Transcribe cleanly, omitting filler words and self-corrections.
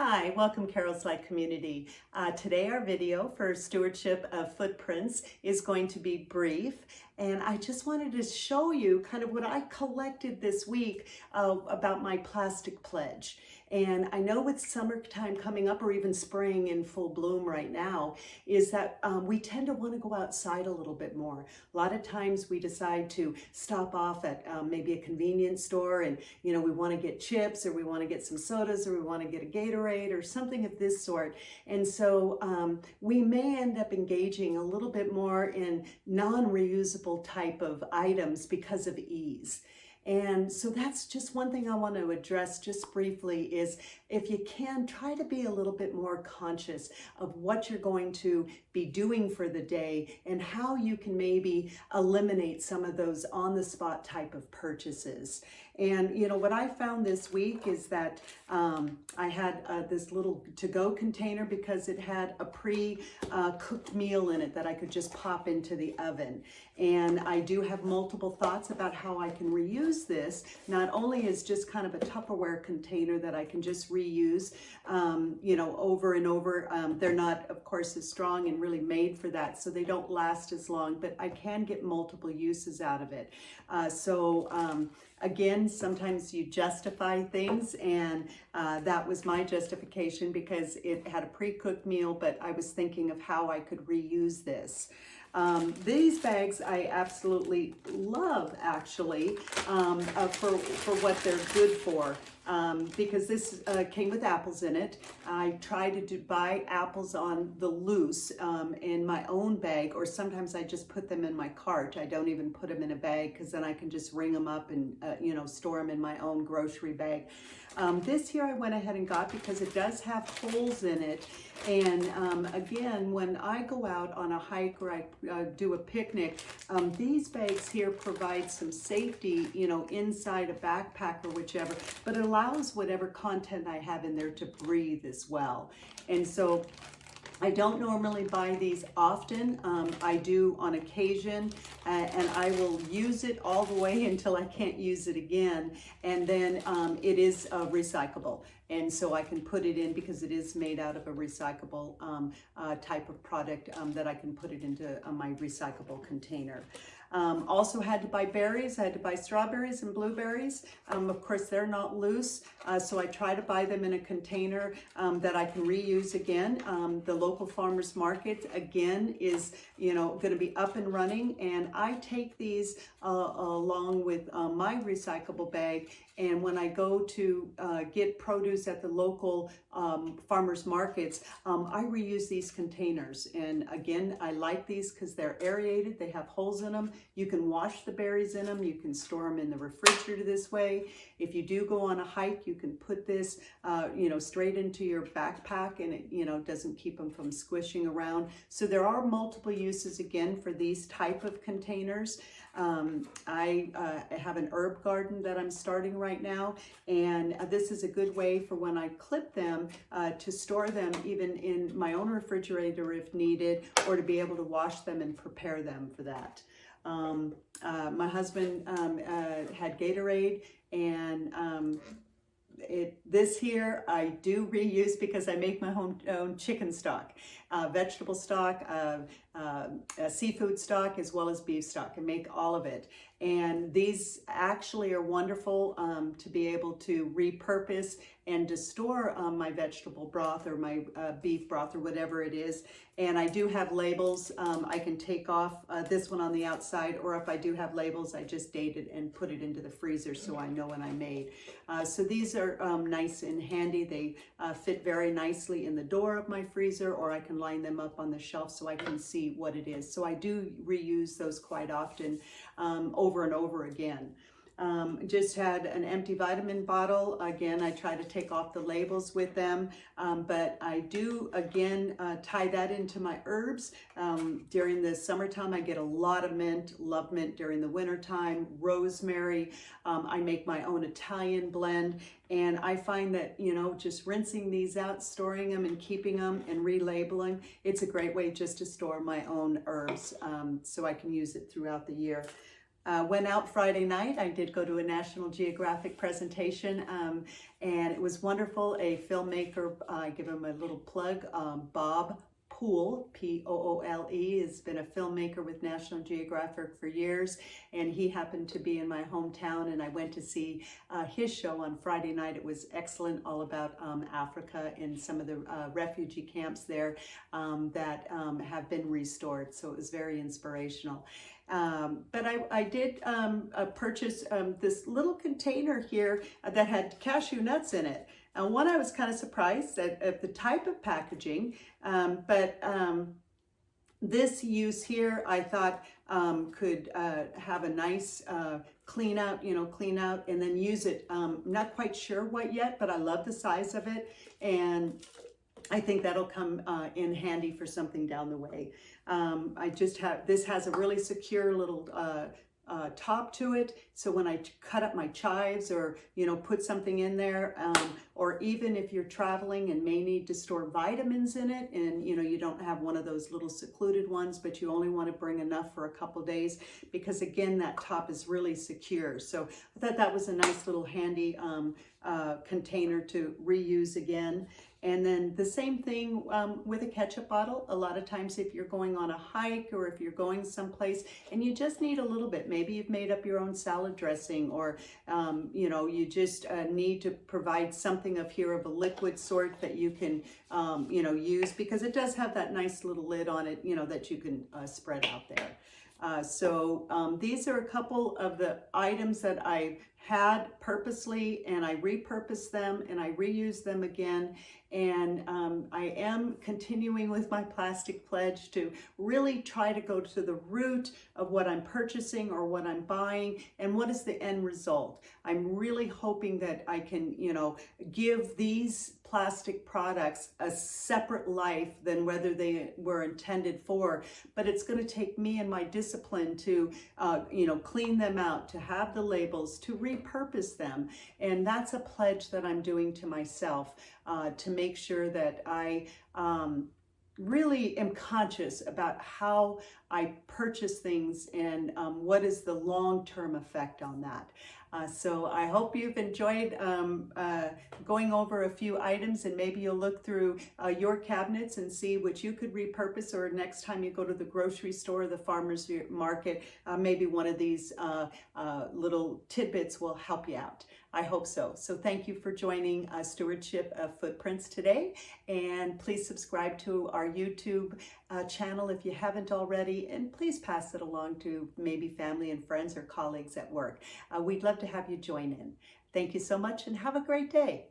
Hi, welcome Carol's Light Community. Today our video for Stewardship of Footprints is going to be brief, and I just wanted to show you kind of what I collected this week about my plastic pledge. And I know with summertime coming up, or even spring in full bloom right now, is that we tend to want to go outside a little bit more. A lot of times we decide to stop off at maybe a convenience store, and we want to get chips, or we want to get some sodas, or we want to get a Gatorade or something of this sort. And so we may end up engaging a little bit more in non-reusable type of items because of ease. And so that's just one thing I want to address just briefly is, if you can, try to be a little bit more conscious of what you're going to be doing for the day and how you can maybe eliminate some of those on-the-spot type of purchases. And what I found this week is that I had this little to-go container because it had a pre-cooked meal in it that I could just pop into the oven. And I do have multiple thoughts about how I can reuse this, not only as just kind of a Tupperware container that I can just reuse, over and over. They're not, of course, as strong and really made for that, so they don't last as long, but I can get multiple uses out of it. Again, sometimes you justify things, and that was my justification because it had a pre-cooked meal, but I was thinking of how I could reuse this. These bags I absolutely love, actually, for what they're good for. Because this came with apples in it. I try to buy apples on the loose in my own bag, or sometimes I just put them in my cart. I don't even put them in a bag because then I can just ring them up and store them in my own grocery bag. This here I went ahead and got because it does have holes in it. And again, when I go out on a hike or I do a picnic, these bags here provide some safety, inside a backpack or whichever, but it allows whatever content I have in there to breathe as well. And so I don't normally buy these often. I do on occasion, and I will use it all the way until I can't use it again. And then it is recyclable. And so I can put it in because it is made out of a recyclable type of product that I can put it into my recyclable container. Also had to buy berries. I had to buy strawberries and blueberries. Of course, they're not loose, so I try to buy them in a container that I can reuse again. The local farmers market, again, is going to be up and running, and I take these along with my recyclable bag. And when I go to get produce at the local farmers markets, I reuse these containers. And again, I like these because they're aerated, they have holes in them. You can wash the berries in them, you can store them in the refrigerator this way. If you do go on a hike, you can put this straight into your backpack, and it doesn't keep them from squishing around. So there are multiple uses again for these type of containers. I have an herb garden that I'm starting right now, and this is a good way for when I clip them to store them even in my own refrigerator if needed, or to be able to wash them and prepare them for that. My husband had Gatorade, and this here I do reuse because I make my own chicken stock, vegetable stock, seafood stock, as well as beef stock. I make all of it. And these actually are wonderful to be able to repurpose and to store my vegetable broth or my beef broth or whatever it is. And I do have labels. I can take off this one on the outside, or if I do have labels, I just date it and put it into the freezer so I know when I made. So these are nice and handy. They fit very nicely in the door of my freezer, or I can line them up on the shelf so I can see what it is. So I do reuse those quite often, over and over again. Just had an empty vitamin bottle. Again, I try to take off the labels with them, but I do, again, tie that into my herbs. During the summertime, I get a lot of mint, love mint during the wintertime, rosemary. I make my own Italian blend, and I find that, just rinsing these out, storing them and keeping them and relabeling, it's a great way just to store my own herbs so I can use it throughout the year. Went out Friday night. I did go to a National Geographic presentation, and it was wonderful. A filmmaker, I give him a little plug, Bob Poole, Poole, has been a filmmaker with National Geographic for years, and he happened to be in my hometown, and I went to see his show on Friday night. It was excellent, all about Africa and some of the refugee camps there that have been restored, so it was very inspirational. But I did purchase this little container here that had cashew nuts in it. One, I was kind of surprised at the type of packaging, but this use here I thought could have a nice clean out, and then use it. Not quite sure what yet, but I love the size of it, and I think that'll come in handy for something down the way. This has a really secure little top to it, so when I cut up my chives or put something in there, or even if you're traveling and may need to store vitamins in it, and you don't have one of those little secluded ones, but you only want to bring enough for a couple days, because again, that top is really secure. So I thought that was a nice little handy container to reuse again. And then the same thing with a ketchup bottle. A lot of times if you're going on a hike or if you're going someplace and you just need a little bit, maybe you've made up your own salad dressing, or you just need to provide something of a liquid sort that you can use, because it does have that nice little lid on it, that you can spread out there. So these are a couple of the items that I had purposely, and I repurposed them and I reused them again. And I am continuing with my plastic pledge to really try to go to the root of what I'm purchasing or what I'm buying and what is the end result. I'm really hoping that I can, give these plastic products a separate life than whether they were intended for, but it's going to take me and my discipline to clean them out, to have the labels, to repurpose them. And that's a pledge that I'm doing to myself, to make sure that I really am conscious about how I purchase things and what is the long-term effect on that. So I hope you've enjoyed going over a few items, and maybe you'll look through your cabinets and see what you could repurpose, or next time you go to the grocery store, the farmer's market, maybe one of these little tidbits will help you out. I hope so. So thank you for joining Stewardship of Footprints today, and please subscribe to our YouTube channel if you haven't already, and please pass it along to maybe family and friends or colleagues at work. We'd love to have you join in. Thank you so much and have a great day.